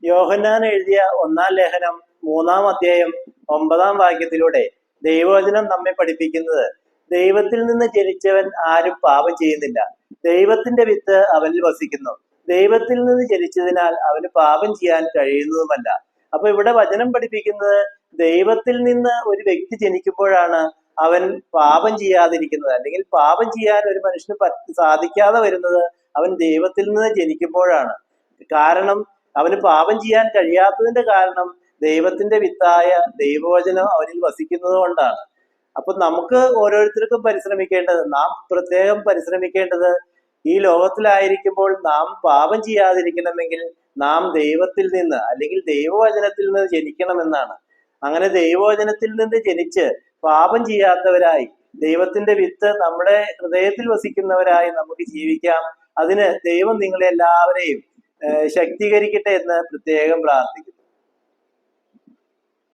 യോഹന്നാൻ എഴുതിയ 1-ാം ലേഖനം 3-ാം അധ്യായം 9-ാം വാക്യത്തിലൂടെ ദൈവവചനം നമ്മെ പഠിപ്പിക്കുന്നത് ദൈവത്തിൽ നിന്ന് ജനിച്ചവൻ ആരും പാപം ചെയ്യുന്നില്ല. ദൈവത്തിന്റെ വിത്ത് അവനിൽ വസിക്കുന്നു. ദൈവത്തിൽ നിന്ന് ജനിച്ചതിനാൽ അവന് പാപം ചെയ്യാൻ കഴിയുന്നതുമല്ല. അപ്പൊ ഇവിടെ വചനം പഠിപ്പിക്കുന്നത് ദൈവത്തിൽ നിന്ന് ഒരു വ്യക്തി ജനിക്കുമ്പോഴാണ് അവൻ പാപം ചെയ്യാതിരിക്കുന്നത്, അല്ലെങ്കിൽ പാപം ചെയ്യാൻ ഒരു മനുഷ്യന് സാധിക്കാതെ വരുന്നത് അവൻ ദൈവത്തിൽ നിന്ന് ജനിക്കുമ്പോഴാണ്. കാരണം അവന് പാപം ചെയ്യാൻ കഴിയാത്തതിന്റെ കാരണം ദൈവത്തിന്റെ വിത്തായ ദൈവവചനം അവനിൽ വസിക്കുന്നത് കൊണ്ടാണ്. അപ്പൊ നമുക്ക് ഓരോരുത്തർക്കും നാം പ്രത്യേകം പരിശ്രമിക്കേണ്ടത് ഈ ലോകത്തിലായിരിക്കുമ്പോൾ നാം പാപം ചെയ്യാതിരിക്കണമെങ്കിൽ നാം ദൈവത്തിൽ നിന്ന്, അല്ലെങ്കിൽ ദൈവവചനത്തിൽ നിന്ന് ജനിക്കണമെന്നാണ്. അങ്ങനെ ദൈവവചനത്തിൽ നിന്ന് ജനിച്ച് പാപം ചെയ്യാത്തവരായി, ദൈവത്തിന്റെ വിത്ത് നമ്മുടെ ഹൃദയത്തിൽ വസിക്കുന്നവരായി നമുക്ക് ജീവിക്കാം. അതിന് ദൈവം നിങ്ങളെ എല്ലാവരെയും ശക്തീകരിക്കട്ടെ എന്ന് പ്രത്യേകം പ്രാർത്ഥിക്കുന്നു.